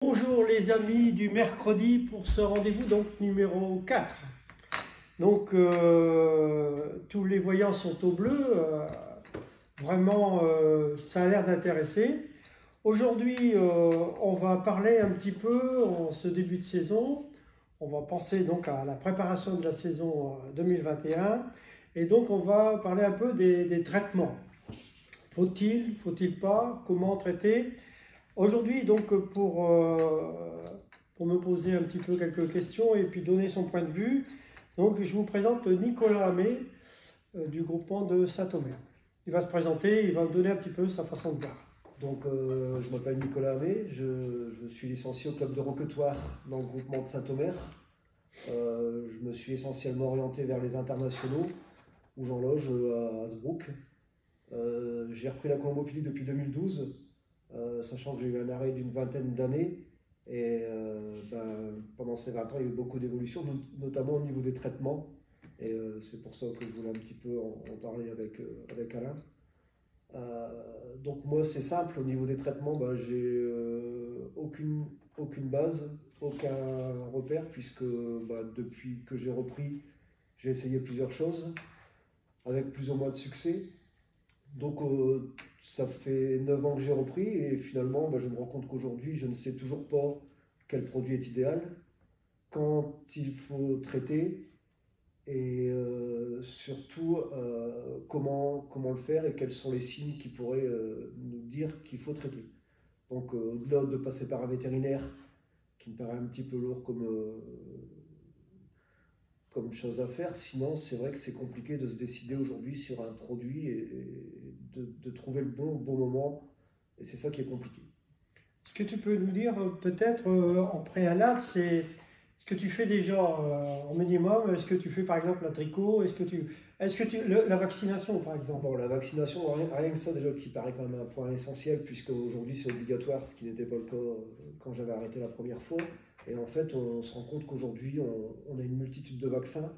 Bonjour les amis du mercredi pour ce rendez-vous donc numéro 4. Donc tous les voyants sont au bleu, vraiment ça a l'air d'intéresser. Aujourd'hui on va parler un petit peu en ce début de saison, on va penser donc à la préparation de la saison 2021 et donc on va parler un peu des traitements. Faut-il pas, comment traiter? Aujourd'hui, donc, pour me poser un petit peu quelques questions et puis donner son point de vue, donc, je vous présente Nicolas Hamé du groupement de Saint-Omer. Il va se présenter, il va me donner un petit peu sa façon de voir. Donc, je m'appelle Nicolas Hamé, je suis licencié au club de Roquetoire dans le groupement de Saint-Omer. Je me suis essentiellement orienté vers les internationaux, où j'en loge à Hasbrook. J'ai repris la colombophilie depuis 2012, sachant que j'ai eu un arrêt d'une vingtaine d'années. Et pendant ces 20 ans, il y a eu beaucoup d'évolutions, notamment au niveau des traitements. Et c'est pour ça que je voulais un petit peu en parler avec Alain. Donc moi c'est simple, au niveau des traitements, j'ai aucune base, aucun repère, puisque depuis que j'ai repris, j'ai essayé plusieurs choses, avec plus ou moins de succès. Donc ça fait 9 ans que j'ai repris, et finalement je me rends compte qu'aujourd'hui je ne sais toujours pas quel produit est idéal, quand il faut traiter, et surtout comment le faire et quels sont les signes qui pourraient nous dire qu'il faut traiter. Donc au-delà de passer par un vétérinaire, qui me paraît un petit peu lourd comme chose à faire, sinon c'est vrai que c'est compliqué de se décider aujourd'hui sur un produit et de trouver le bon moment, et c'est ça qui est compliqué. Ce que tu peux nous dire peut-être en préalable, c'est ce que tu fais déjà en minimum. Est-ce que tu fais par exemple la tricot? La vaccination par exemple? Bon, la vaccination, rien que ça déjà qui paraît quand même un point essentiel, puisque aujourd'hui c'est obligatoire, ce qui n'était pas le cas quand j'avais arrêté la première fois. Et en fait, on se rend compte qu'aujourd'hui, on a une multitude de vaccins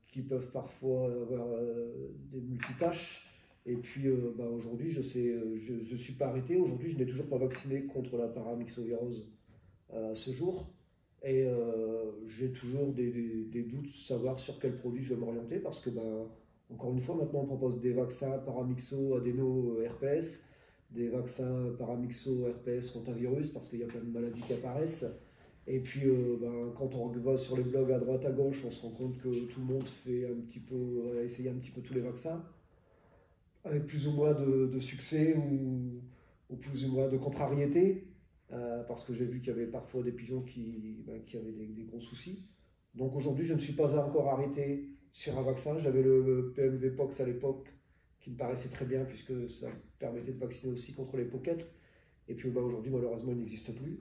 qui peuvent parfois avoir des multitâches. Et puis aujourd'hui, je suis pas arrêté. Aujourd'hui, je n'ai toujours pas vacciné contre la paramyxovirose à ce jour. Et j'ai toujours des doutes de savoir sur quel produit je vais m'orienter, parce que, encore une fois, maintenant on propose des vaccins paramyxo, adéno, RPS, des vaccins paramyxo, RPS, rotavirus, parce qu'il y a plein de maladies qui apparaissent. Et puis, quand on va sur les blogs à droite à gauche, on se rend compte que tout le monde a essayé un petit peu tous les vaccins, avec plus ou moins de succès ou plus ou moins de contrariété. Parce que j'ai vu qu'il y avait parfois des pigeons qui avaient des gros soucis. Donc aujourd'hui, je ne suis pas encore arrêté sur un vaccin. J'avais le PMV-Pox à l'époque, qui me paraissait très bien, puisque ça permettait de vacciner aussi contre les pockets. Et puis aujourd'hui, malheureusement, il n'existe plus.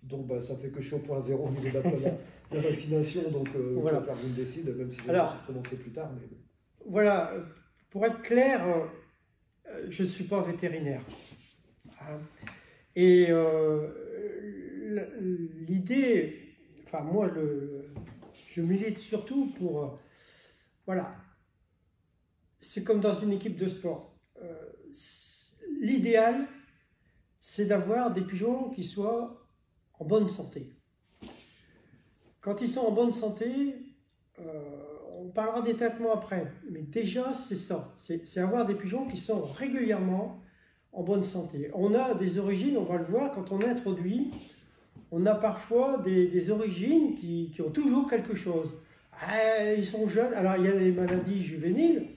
Donc ça fait que je suis au point zéro au niveau de la vaccination. Donc voilà. Il va falloir que je me décide, même si j'ai commencé plus tard. Mais... Voilà, pour être clair, je ne suis pas vétérinaire. Et l'idée, enfin moi je milite surtout pour, voilà, c'est comme dans une équipe de sport. L'idéal, c'est d'avoir des pigeons qui soient en bonne santé. Quand ils sont en bonne santé, on parlera des traitements après, mais déjà c'est ça, c'est avoir des pigeons qui sont régulièrement en bonne santé. On a des origines, on va le voir quand on introduit, on a parfois des origines qui ont toujours quelque chose. Ils sont jeunes, alors il y a les maladies juvéniles,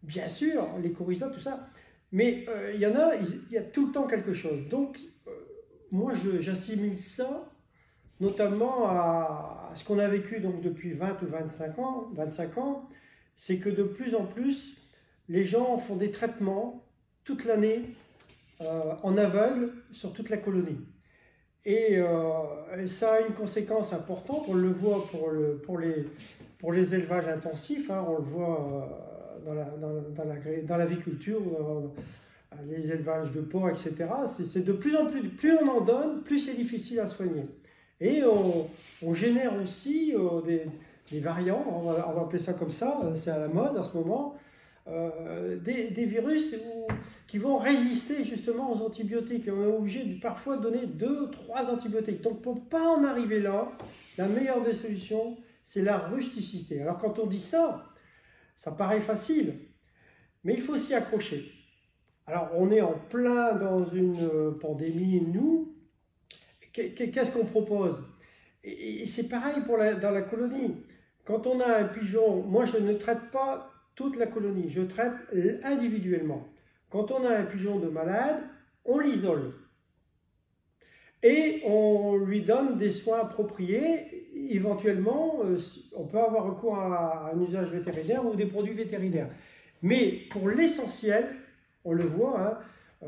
bien sûr, les coryzotes, tout ça, mais il y a tout le temps quelque chose. Donc, moi j'assimile ça notamment à ce qu'on a vécu donc depuis 20 ou 25 ans, c'est que de plus en plus, les gens font des traitements toute l'année en aveugle sur toute la colonie. Et ça a une conséquence importante, on le voit pour les élevages intensifs, hein, on le voit dans l'aviculture, les élevages de porcs, etc. C'est de plus en plus on en donne, plus c'est difficile à soigner. Et on génère aussi des variants, on va appeler ça comme ça, c'est à la mode en ce moment, des virus qui vont résister justement aux antibiotiques. Et on est obligé de parfois donner 2, 3 antibiotiques. Donc pour ne pas en arriver là, la meilleure des solutions, c'est la rusticité. Alors quand on dit ça, ça paraît facile, mais il faut s'y accrocher. Alors on est en plein dans une pandémie, nous. Qu'est-ce qu'on propose? Et c'est pareil dans la colonie. Quand on a un pigeon, moi je ne traite pas toute la colonie, je traite individuellement. Quand on a un pigeon de malade, on l'isole. Et on lui donne des soins appropriés. Éventuellement, on peut avoir recours à un usage vétérinaire ou des produits vétérinaires. Mais pour l'essentiel, on le voit, hein,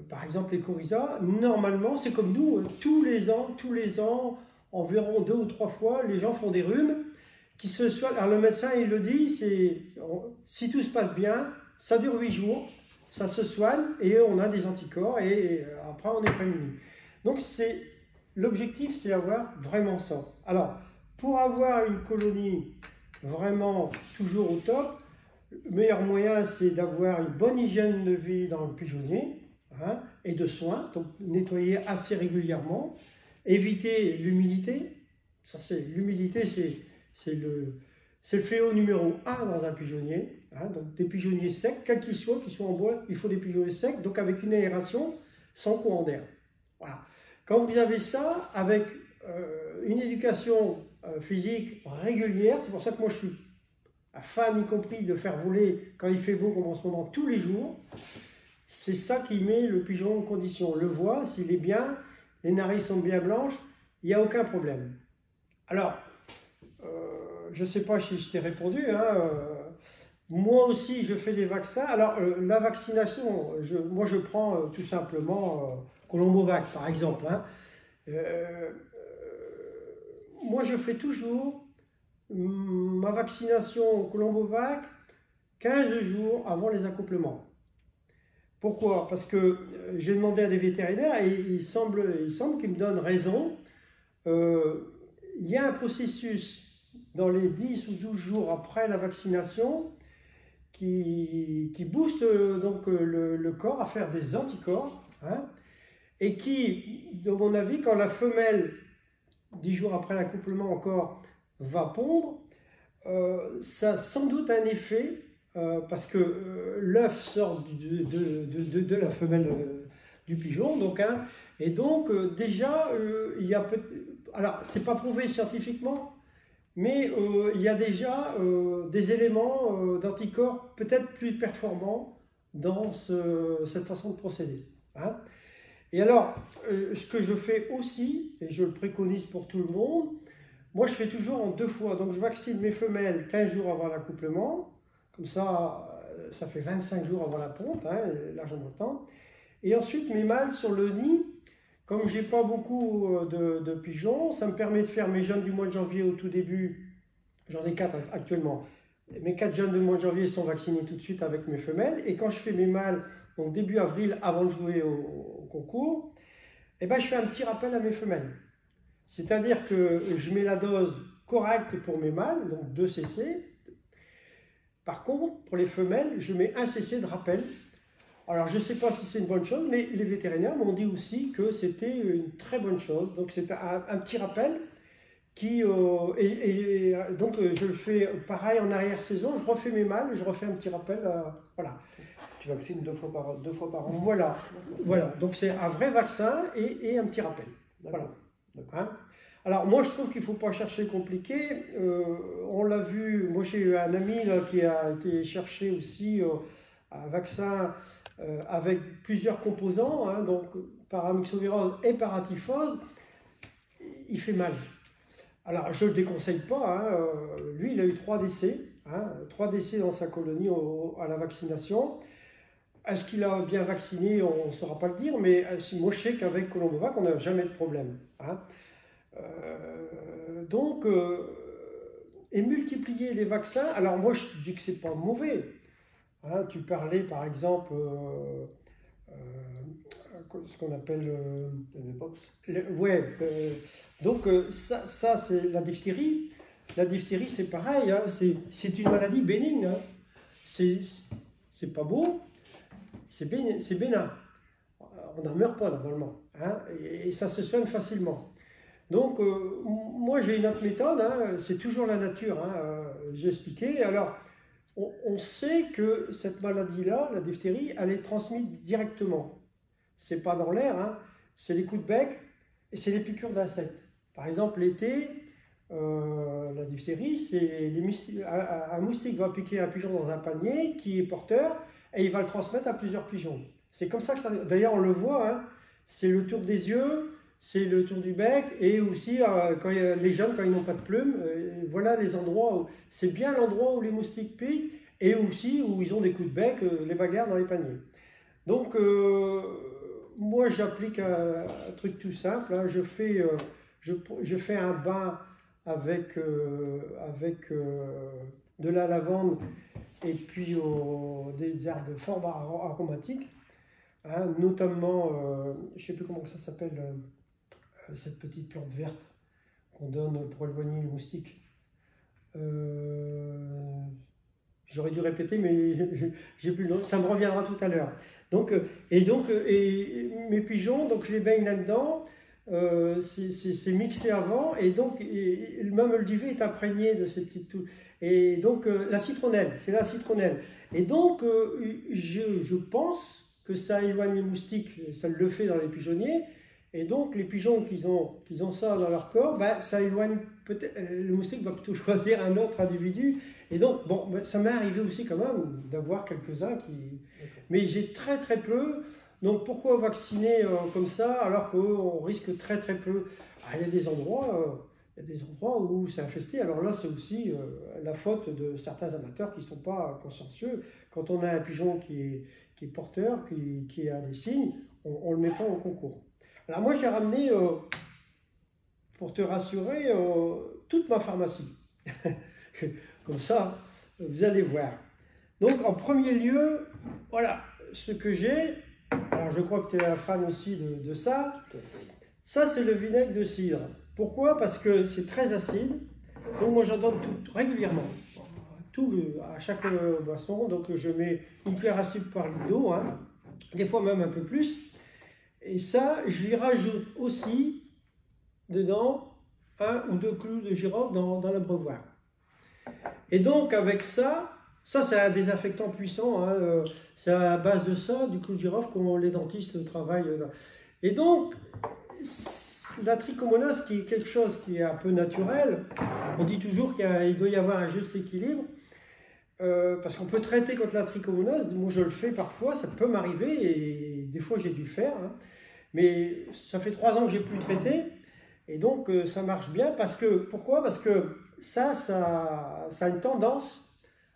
par exemple les coryzas, normalement c'est comme nous, tous les ans, environ 2 ou 3 fois, les gens font des rhumes qui se soignent. Alors le médecin il le dit, si tout se passe bien, ça dure 8 jours, ça se soigne et on a des anticorps et après on est prévenu. Donc l'objectif c'est avoir vraiment ça. Alors pour avoir une colonie vraiment toujours au top, le meilleur moyen, c'est d'avoir une bonne hygiène de vie dans le pigeonnier, hein, et de soins, donc nettoyer assez régulièrement, éviter l'humidité. L'humidité, c'est le fléau numéro 1 dans un pigeonnier. Hein, donc des pigeonniers secs, quels qu'ils soient en bois, il faut des pigeonniers secs, donc avec une aération sans courant d'air. Voilà. Quand vous avez ça, avec une éducation physique régulière, c'est pour ça que moi je suis fan y compris de faire voler quand il fait beau comme en ce moment tous les jours, c'est ça qui met le pigeon en condition. On le voit, s'il est bien, les narices sont bien blanches, il n'y a aucun problème. Alors, je ne sais pas si je t'ai répondu, hein, moi aussi je fais des vaccins. Alors la vaccination, moi je prends tout simplement Colombovac par exemple. Hein. Moi je fais toujours ma vaccination Colombovac 15 jours avant les accouplements. Pourquoi? Parce que j'ai demandé à des vétérinaires et il semble qu'ils me donnent raison. Il y a un processus dans les 10 ou 12 jours après la vaccination qui booste donc le corps à faire des anticorps, hein, et qui, de mon avis, quand la femelle, 10 jours après l'accouplement encore, va pondre, ça a sans doute un effet, parce que l'œuf sort de la femelle du pigeon, donc, hein, et donc déjà, il y a alors c'est pas prouvé scientifiquement, mais il y a déjà des éléments d'anticorps peut-être plus performants dans cette façon de procéder. Hein. Et alors, ce que je fais aussi, et je le préconise pour tout le monde, moi je fais toujours en 2 fois. Donc je vaccine mes femelles 15 jours avant l'accouplement, comme ça, ça fait 25 jours avant la ponte, hein, largement le temps. Et ensuite mes mâles sur le nid, comme j'ai pas beaucoup de pigeons, ça me permet de faire mes jeunes du mois de janvier au tout début. J'en ai 4 actuellement. Mes 4 jeunes du mois de janvier sont vaccinés tout de suite avec mes femelles. Et quand je fais mes mâles, donc début avril, avant de jouer au concours, eh ben, je fais un petit rappel à mes femelles. C'est-à-dire que je mets la dose correcte pour mes mâles, donc 2 cc. Par contre, pour les femelles, je mets 1 cc de rappel. Alors, je ne sais pas si c'est une bonne chose, mais les vétérinaires m'ont dit aussi que c'était une très bonne chose. Donc, c'est un petit rappel qui... donc, je le fais pareil en arrière-saison. Je refais mes mâles, je refais un petit rappel. Voilà. Tu vaccines 2 fois par an. Voilà. Voilà. Donc, c'est un vrai vaccin et un petit rappel. Voilà. Hein? Alors, moi, je trouve qu'il ne faut pas chercher compliqué. On l'a vu, moi, j'ai eu un ami là, qui a été chercher aussi un vaccin avec plusieurs composants, hein, donc paramyxovirose et paratyphose. Il fait mal. Alors, je ne le déconseille pas. Hein, lui, il a eu 3 décès. Hein, 3 décès dans sa colonie à la vaccination. Est-ce qu'il a bien vacciné? On ne saura pas le dire, mais moi, je sais qu'avec Colombovac, on n'a jamais de problème. Hein. Donc, et multiplier les vaccins, alors moi je dis que c'est pas mauvais. Hein, tu parlais par exemple, ce qu'on appelle le Mpox. Ouais, donc ça c'est la diphtérie. La diphtérie c'est pareil, hein, c'est une maladie bénigne. Hein. c'est pas beau, c'est bénin. On n'en meurt pas normalement, hein, et ça se soigne facilement. Donc, moi j'ai une autre méthode, hein, c'est toujours la nature, hein, j'ai expliqué. Alors, on sait que cette maladie-là, la diphtérie, elle est transmise directement. C'est pas dans l'air, hein, c'est les coups de bec et c'est les piqûres d'insectes. Par exemple, l'été, la diphtérie, c'est un moustique va piquer un pigeon dans un panier qui est porteur et il va le transmettre à plusieurs pigeons. C'est comme ça que ça... D'ailleurs, on le voit, hein, c'est le tour des yeux, c'est le tour du bec et aussi quand les jeunes, quand ils n'ont pas de plumes, voilà les endroits où... C'est bien l'endroit où les moustiques piquent et aussi où ils ont des coups de bec, les bagarres dans les paniers. Donc, moi, j'applique un truc tout simple, hein, je fais un bain avec de la lavande et puis des herbes fort aromatiques, hein, notamment, je ne sais plus comment ça s'appelle, cette petite plante verte qu'on donne pour éloigner les moustiques. J'aurais dû répéter, mais j'ai plus le nom, ça me reviendra tout à l'heure. Donc, et mes pigeons, donc je les baigne là-dedans. C'est mixé avant et donc même le duvet est imprégné de ces petites touches. Et donc la citronnelle, c'est la citronnelle. Et donc je pense que ça éloigne les moustiques, ça le fait dans les pigeonniers. Et donc les pigeons qui ont ça dans leur corps, ben, ça éloigne peut-être, le moustique va plutôt choisir un autre individu. Et donc bon, ben, ça m'est arrivé aussi quand même d'avoir quelques-uns qui... Mais j'ai très très peu. Donc pourquoi vacciner comme ça alors qu'on risque très très peu? Il y a des endroits où c'est infesté. Alors là, c'est aussi la faute de certains amateurs qui ne sont pas consciencieux. Quand on a un pigeon qui est porteur, qui a des signes, on ne le met pas au concours. Alors moi, j'ai ramené, pour te rassurer, toute ma pharmacie. Comme ça, vous allez voir. Donc en premier lieu, voilà ce que j'ai. Alors je crois que tu es un fan aussi de ça. Ça, c'est le vinaigre de cidre. Pourquoi? Parce que c'est très acide. Donc moi, j'en donne tout régulièrement. À chaque boisson. Donc je mets une cuillère à soupe par litre d'eau, hein, des fois même un peu plus. Et ça, j'y rajoute aussi dedans 1 ou 2 clous de girofle dans l'abreuvoir. Et donc avec ça c'est un désinfectant puissant, hein, c'est à base de ça, du clou de girofle, quand les dentistes travaillent. Et donc, la trichomonase, qui est quelque chose qui est un peu naturel, on dit toujours qu'il doit y avoir un juste équilibre, parce qu'on peut traiter contre la trichomonase, moi je le fais parfois, ça peut m'arriver, et des fois j'ai dû le faire, hein, mais ça fait 3 ans que j'ai plus traité, et donc ça marche bien, pourquoi? Parce que ça a une tendance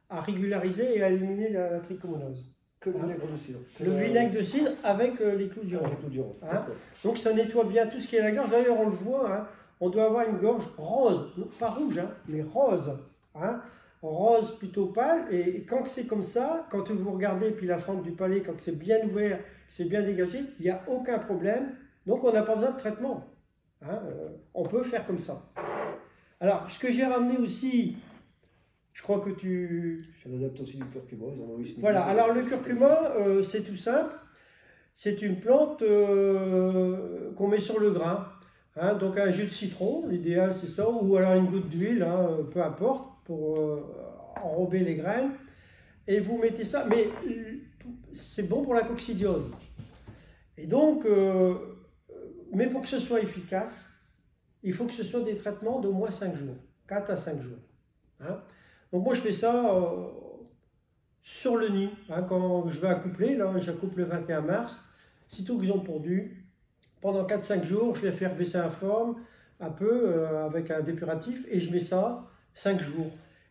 à régulariser et à éliminer la trichomonase. Que le vinaigre de cidre. Le vinaigre de cidre avec les clous de girofle. Hein? Donc ça nettoie bien tout ce qui est la gorge. D'ailleurs, on le voit, hein, on doit avoir une gorge rose, non, pas rouge, hein, mais rose. Hein? Rose plutôt pâle. Et quand c'est comme ça, quand vous regardez, puis la fente du palais, quand c'est bien ouvert, c'est bien dégagé, il n'y a aucun problème. Donc on n'a pas besoin de traitement. Hein? On peut faire comme ça. Alors, ce que j'ai ramené aussi, je crois que Je m'adapte aussi du curcuma. Voilà, alors le curcuma, c'est tout simple. C'est une plante qu'on met sur le grain. Hein, donc un jus de citron, l'idéal c'est ça, ou alors une goutte d'huile, hein, peu importe, pour enrober les graines. Et vous mettez ça, mais c'est bon pour la coccidiose. Et donc, mais pour que ce soit efficace, il faut que ce soit des traitements d'au moins 5 jours, 4 à 5 jours. Hein. Donc moi je fais ça sur le nid, hein, quand je vais accoupler, là j'accouple le 21 mars, sitôt qu'ils ont pondu, pendant 4-5 jours, je les fais baisser à forme un peu avec un dépuratif et je mets ça 5 jours.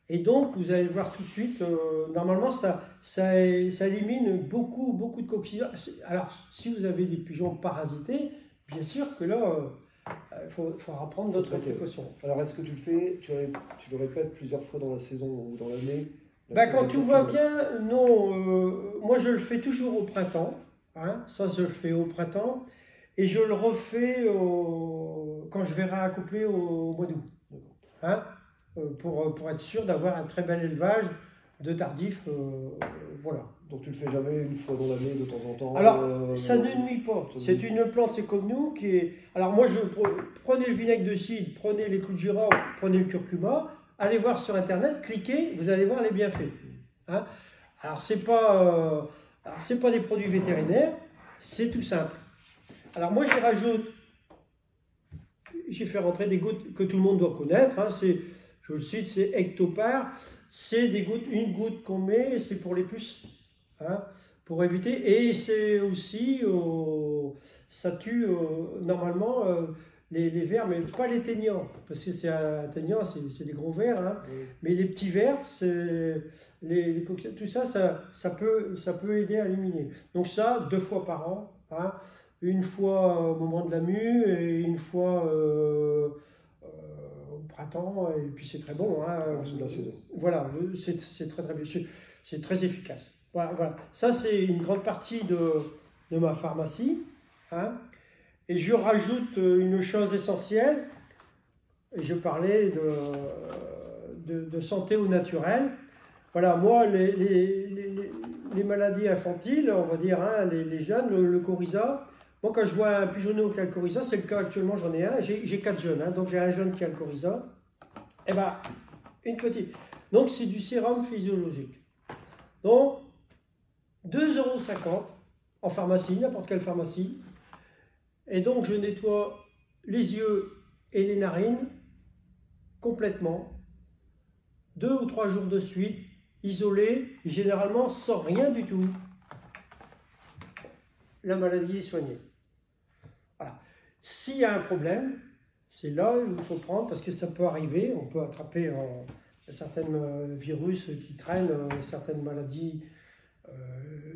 Et donc vous allez voir tout de suite, normalement ça élimine beaucoup de coccidioles. Alors si vous avez des pigeons parasités, bien sûr que là, il faudra prendre d'autres précautions. Alors, est-ce que tu le fais, tu le répètes plusieurs fois dans la saison ou dans l'année? Ben, quand tout va bien, non. Moi, je le fais toujours au printemps. Hein, ça, je le fais au printemps. Et je le refais quand je vais réaccoupler au mois d'août. Hein, pour être sûr d'avoir un très bel élevage. de tardif, voilà. Donc tu le fais jamais une fois dans l'année, de temps en temps? Alors, ça ne nuit pas. C'est une plante, c'est comme nous, qui est... Alors moi, prenez le vinaigre de cidre, prenez les clous de girofle, prenez le curcuma, allez voir sur Internet, cliquez, vous allez voir les bienfaits. Hein? Alors, c'est pas des produits vétérinaires, c'est tout simple. Alors moi, j'y rajoute, j'ai fait rentrer des gouttes que tout le monde doit connaître, hein, je le cite, c'est Ectopar, c'est des gouttes, une goutte qu'on met, c'est pour les puces, hein, pour éviter, et c'est aussi, ça tue normalement les vers, mais pas les teignants, parce que c'est un teignant, c'est des gros vers, hein, Oui. mais les petits vers, c'est les coquilles, tout ça, ça peut aider à éliminer. Donc ça, 2 fois par an, hein, une fois au moment de la mue et une fois au printemps, et puis c'est très bon. Hein. Sous la saison. Voilà, c'est très très bien, c'est très efficace. Voilà, voilà. Ça c'est une grande partie de ma pharmacie. Hein. Et je rajoute une chose essentielle, et je parlais de santé au naturel. Voilà, moi, les maladies infantiles, on va dire, hein, les jeunes, le coryza. Moi, quand je vois un pigeonneau qui a le coryza, c'est le cas actuellement, j'en ai un. J'ai 4 jeunes, hein, donc j'ai un jeune qui a le coryza. Eh bien, une petite. Donc, c'est du sérum physiologique. Donc, 2,50 € en pharmacie, n'importe quelle pharmacie. Et donc, je nettoie les yeux et les narines complètement. 2 ou 3 jours de suite, isolé, généralement sans rien du tout. La maladie est soignée. Voilà. S'il y a un problème, c'est là où il faut prendre, parce que ça peut arriver, on peut attraper certains virus qui traînent, certaines maladies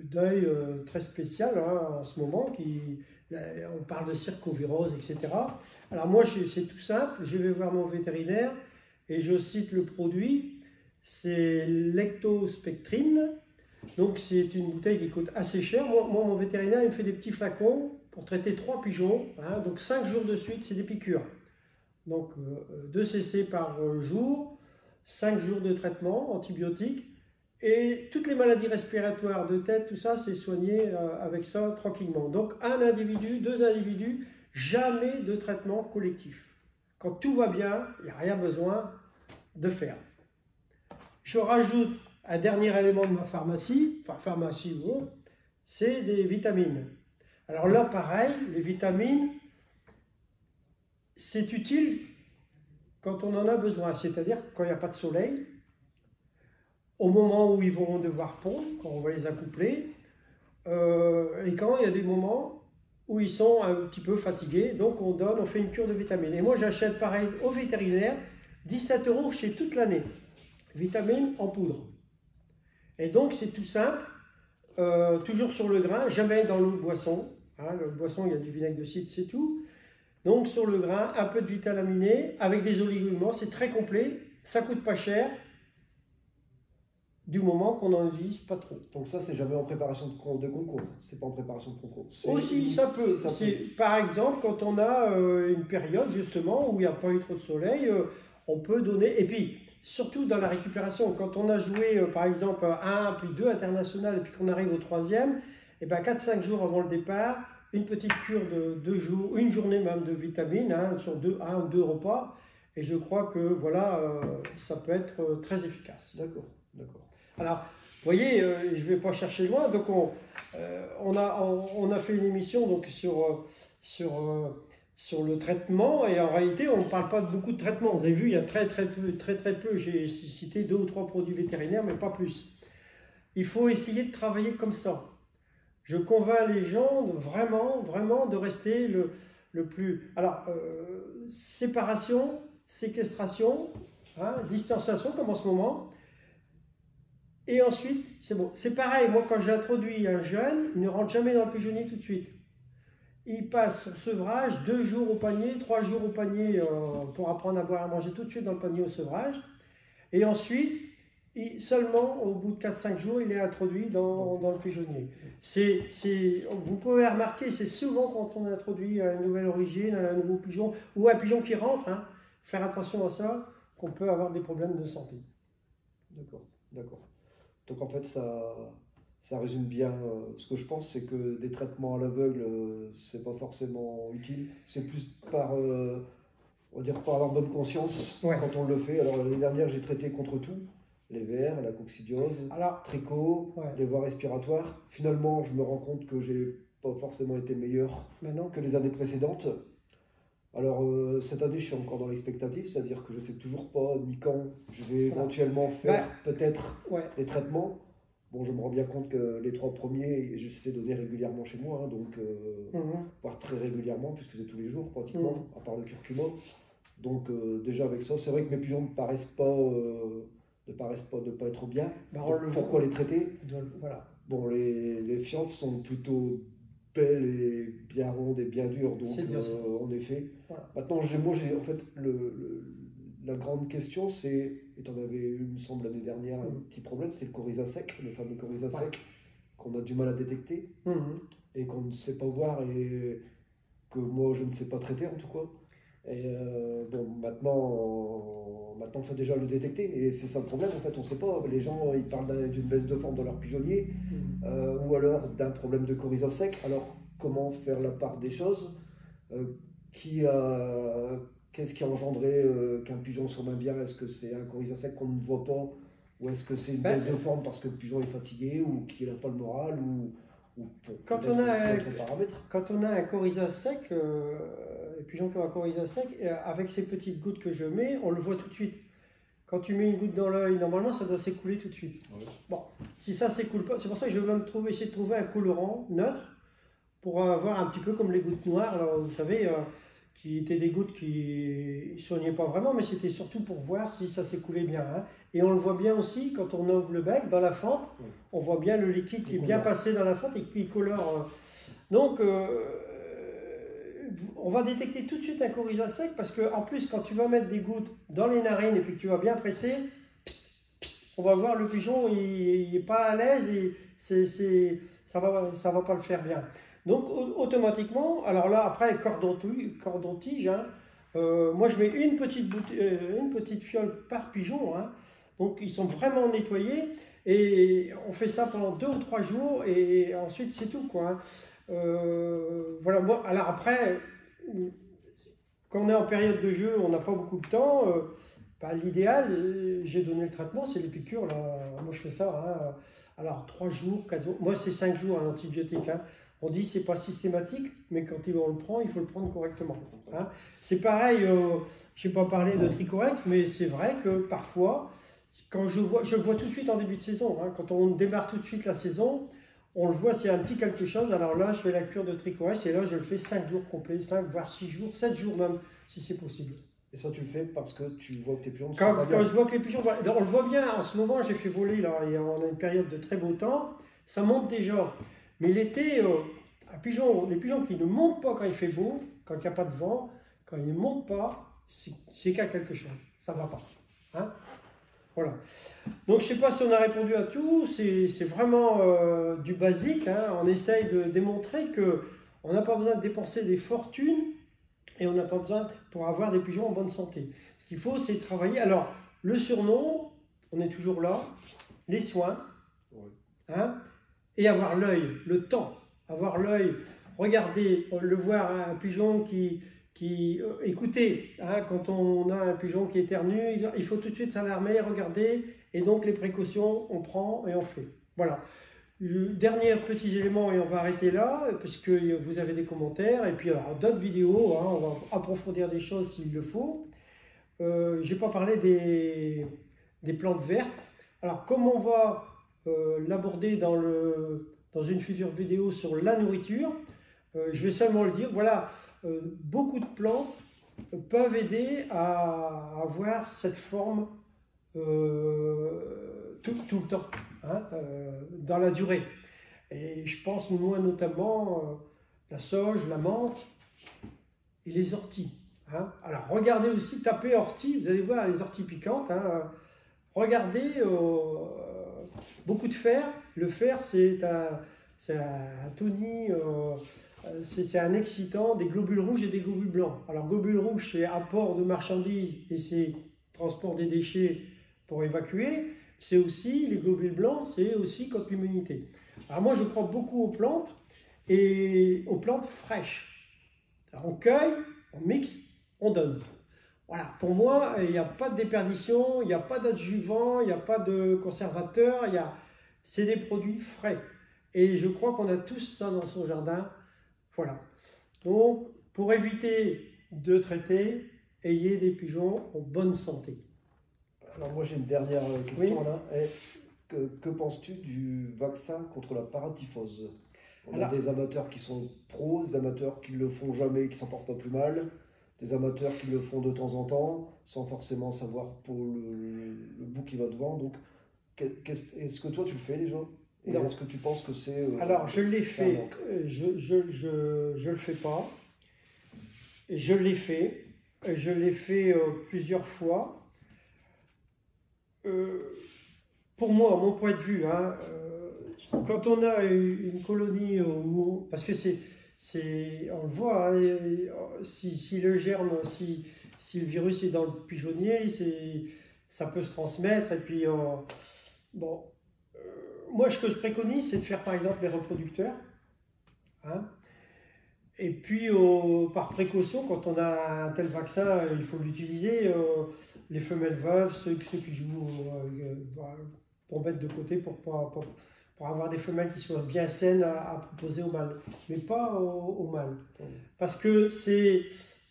d'œil très spéciales hein, en ce moment, on parle de circovirose, etc. Alors moi, c'est tout simple, je vais voir mon vétérinaire et je cite le produit, c'est Lectospectrine. Donc c'est une bouteille qui coûte assez cher. Moi, mon vétérinaire, il me fait des petits flacons pour traiter 3 pigeons. Hein, donc 5 jours de suite, c'est des piqûres. Donc 2 cc par jour, 5 jours de traitement antibiotique. Et toutes les maladies respiratoires de tête, tout ça, c'est soigné avec ça tranquillement. Donc un individu, 2 individus, jamais de traitement collectif. Quand tout va bien, il n'y a rien besoin de faire. Je rajoute un dernier élément de ma pharmacie, enfin pharmacie ou autre, c'est des vitamines. Alors là, pareil, les vitamines, c'est utile quand on en a besoin, c'est-à-dire quand il n'y a pas de soleil, au moment où ils vont devoir pondre, quand on va les accoupler, et quand il y a des moments où ils sont un petit peu fatigués, donc on fait une cure de vitamines. Et moi, j'achète pareil au vétérinaire, 17 € chez toute l'année, vitamines en poudre. Et donc, c'est tout simple, toujours sur le grain, jamais dans l'eau de boisson. Hein, l'eau de boisson, il y a du vinaigre de cidre, c'est tout. Donc, sur le grain, un peu de vitamines avec des oligo-éléments, c'est très complet, ça coûte pas cher, du moment qu'on n'en utilise pas trop. Donc ça, c'est jamais en préparation de concours, c'est pas en préparation de concours. Aussi, ça peut. Par exemple, quand on a une période, justement, où il n'y a pas eu trop de soleil, on peut donner... Et puis, surtout dans la récupération, quand on a joué par exemple 1 puis 2 internationales et puis qu'on arrive au 3e, et ben 4-5 jours avant le départ, une petite cure de 2 jours, une journée même de vitamines hein, sur 1 ou 2 repas, et je crois que voilà, ça peut être très efficace. D'accord, d'accord. Alors, vous voyez, je ne vais pas chercher loin, donc on a fait une émission donc, sur le traitement, et en réalité, on ne parle pas de beaucoup de traitements. Vous avez vu, il y a très peu. J'ai cité 2 ou 3 produits vétérinaires, mais pas plus. Il faut essayer de travailler comme ça. Je convainc les gens vraiment de rester le plus... Alors, séparation, séquestration, hein, distanciation, comme en ce moment. Et ensuite, c'est bon. C'est pareil, moi, quand j'introduis un jeune, il ne rentre jamais dans le pigeonnier tout de suite. Il passe sur sevrage, 2 jours au panier, 3 jours au panier pour apprendre à boire et à manger tout de suite dans le panier au sevrage. Et ensuite, seulement au bout de 4-5 jours, il est introduit dans le pigeonnier. Vous pouvez remarquer, c'est souvent quand on introduit une nouvelle origine, un nouveau pigeon, ou un pigeon qui rentre, hein, faire attention à ça, qu'on peut avoir des problèmes de santé. D'accord, d'accord. Donc en fait, ça résume bien ce que je pense, c'est que des traitements à l'aveugle, c'est pas forcément utile. C'est plus on va dire par leur bonne conscience quand on le fait. Alors l'année dernière, j'ai traité contre tout, les vers, la coccidiose, tricot, les voies respiratoires. Finalement, je me rends compte que j'ai pas forcément été meilleur que les années précédentes. Alors cette année, je suis encore dans l'expectative, c'est-à-dire que je sais toujours pas ni quand je vais éventuellement faire peut-être des traitements. Bon, je me rends bien compte que les 3 premiers, je sais donner régulièrement chez moi, hein, donc voire très régulièrement, puisque c'est tous les jours pratiquement, à part le curcuma. Donc déjà avec ça, c'est vrai que mes pigeons ne paraissent pas, ne pas être bien. Pourquoi les traiter? Bon, les fientes sont plutôt belles et bien rondes et bien dures, donc en effet. Maintenant, moi, en fait, la grande question, c'est, et tu en avais eu, il me semble, l'année dernière, un petit problème, c'est le coryza sec, le fameux coryza sec, qu'on a du mal à détecter, et qu'on ne sait pas voir, et que moi, je ne sais pas traiter, en tout cas. Et bon, maintenant, il faut déjà le détecter, et c'est ça le problème, en fait, on ne sait pas. Les gens, ils parlent d'une baisse de forme dans leur pigeonnier, ou alors d'un problème de coryza sec. Alors, comment faire la part des choses? Qu'est-ce qui a engendré qu'un pigeon soit moins bien? Est-ce que c'est un coryza sec qu'on ne voit pas? Ou est-ce que c'est une baisse de forme parce que le pigeon est fatigué ou qu'il n'a pas le moral quand on a un coryza sec, les pigeons qui ont un coryza sec, avec ces petites gouttes que je mets, on le voit tout de suite. Quand tu mets une goutte dans l'œil, normalement ça doit s'écouler tout de suite. Bon, si ça s'écoule pas, c'est pour ça que je vais même essayer de trouver un colorant neutre pour avoir un petit peu comme les gouttes noires. Alors, vous savez, qui étaient des gouttes qui ne soignaient pas vraiment, mais c'était surtout pour voir si ça s'écoulait bien. Hein. Et on le voit bien aussi quand on ouvre le bec dans la fente, on voit bien le liquide qui est bien passé dans la fente et qui colore. Donc, on va détecter tout de suite un coryza sec parce que en plus, quand tu vas mettre des gouttes dans les narines et puis que tu vas bien presser, on va voir le pigeon, il n'est pas à l'aise et ça va pas le faire bien. Donc automatiquement, alors là après cordon-tige, hein, moi je mets une petite fiole par pigeon, hein, donc ils sont vraiment nettoyés et on fait ça pendant 2 ou 3 jours et ensuite c'est tout quoi. Hein. Voilà, moi, alors après, quand on est en période de jeu, on n'a pas beaucoup de temps. L'idéal, j'ai donné le traitement, c'est les piqûres. Là. Moi, je fais ça. Hein. Alors, 3 jours, 4 jours. Moi, c'est 5 jours un antibiotique. Hein. On dit que ce n'est pas systématique, mais quand on le prend, il faut le prendre correctement. Hein. C'est pareil, je n'ai pas parlé de Tricorex, mais c'est vrai que parfois, quand je vois tout de suite en début de saison, hein, quand on démarre tout de suite la saison, on le voit s'il y a un petit quelque chose. Alors là, je fais la cure de Tricorex et là, je le fais 5 jours complets, 5 voire 6 jours, 7 jours même, si c'est possible. Et ça, tu le fais parce que tu vois que tes pigeons quand je vois que les pigeons... On le voit bien, en ce moment, j'ai fait voler, là, et on a une période de très beau temps, ça monte déjà. Mais l'été, les pigeons qui ne montent pas quand il fait beau, quand il n'y a pas de vent, quand ils ne montent pas, c'est qu'il y a quelque chose, ça ne va pas. Hein? Voilà. Donc, je ne sais pas si on a répondu à tout, c'est vraiment du basique. Hein? On essaye de démontrer qu'on n'a pas besoin de dépenser des fortunes et on n'a pas besoin pour avoir des pigeons en bonne santé. Ce qu'il faut, c'est travailler. Alors, le surnom, on est toujours là, les soins, hein, et avoir l'œil, le temps, avoir l'œil, regarder, le voir, hein, un pigeon qui écoutez, hein, quand on a un pigeon qui éternue, il faut tout de suite s'alarmer, regarder, et donc les précautions, on prend et on fait. Voilà. Dernier petit élément, et on va arrêter là, parce que vous avez des commentaires, et puis alors d'autres vidéos, hein, on va approfondir des choses s'il le faut. Je n'ai pas parlé des plantes vertes. Alors, comme on va l'aborder dans une future vidéo sur la nourriture, je vais seulement le dire, voilà, beaucoup de plantes peuvent aider à avoir cette forme tout le temps, hein, dans la durée. Et je pense moi notamment la sauge, la menthe et les orties. Hein. Alors regardez aussi, tapez ortie, vous allez voir les orties piquantes. Hein. Regardez beaucoup de fer. Le fer c'est un tonique, c'est un excitant des globules rouges et des globules blancs. Alors globules rouges c'est apport de marchandises et c'est transport des déchets pour évacuer. c'est aussi, les globules blancs, c'est aussi contre l'immunité. Alors moi, je crois beaucoup aux plantes et aux plantes fraîches. Alors, on cueille, on mixe, on donne. Voilà, pour moi, il n'y a pas de déperdition, il n'y a pas d'adjuvant, il n'y a pas de conservateur, c'est des produits frais. Et je crois qu'on a tous ça dans son jardin. Voilà. Donc, pour éviter de traiter, ayez des pigeons en bonne santé. Alors moi j'ai une dernière question Oui. là. Que penses-tu du vaccin contre la paratyphose? On a Alors, des amateurs qui sont pros, des amateurs qui ne le font jamais et qui s'en portent pas plus mal, des amateurs qui le font de temps en temps, sans forcément savoir pour le bout qui va devant. Donc est-ce que toi tu le fais déjà? Et non. est-ce que tu penses que c'est... Alors, je l'ai c'est un fait, manque? je le fais pas. Je l'ai fait. Je l'ai fait plusieurs fois. Pour moi, mon point de vue, hein, quand on a une colonie parce que on le voit, hein, si le germe, si le virus est dans le pigeonnier, ça peut se transmettre. Et puis, bon, moi, ce que je préconise, c'est de faire par exemple les reproducteurs. Hein, et puis, par précaution, quand on a un tel vaccin, il faut l'utiliser. Les femelles veuves, ceux qui jouent pour mettre de côté, pour avoir des femelles qui soient bien saines à proposer au mâle, mais pas au mâle. Parce que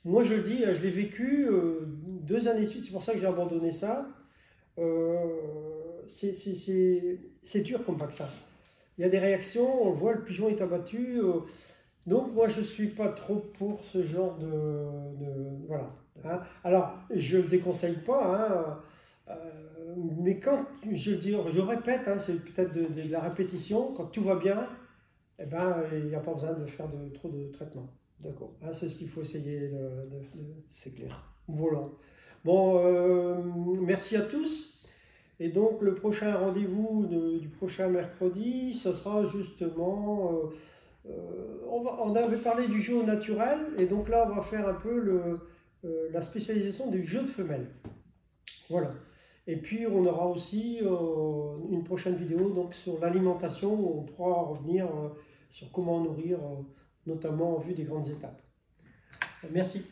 moi je le dis, je l'ai vécu 2 années de suite, c'est pour ça que j'ai abandonné ça. C'est dur comme vaccin. Il y a des réactions, on voit le pigeon est abattu. Donc moi je ne suis pas trop pour ce genre voilà. Hein. Alors je ne le déconseille pas, hein, mais quand je répète, hein, c'est peut-être de la répétition, quand tout va bien, eh ben, il n'y a pas besoin de faire trop de traitement. D'accord. Hein, c'est ce qu'il faut essayer C'est clair. Voilà. Bon, merci à tous. Et donc le prochain rendez-vous du prochain mercredi, ce sera justement... on avait parlé du jeu au naturel, et donc là on va faire un peu la spécialisation du jeu de femelles. Voilà. Et puis on aura aussi une prochaine vidéo donc, sur l'alimentation, où on pourra revenir sur comment nourrir, notamment en vue des grandes étapes. Merci.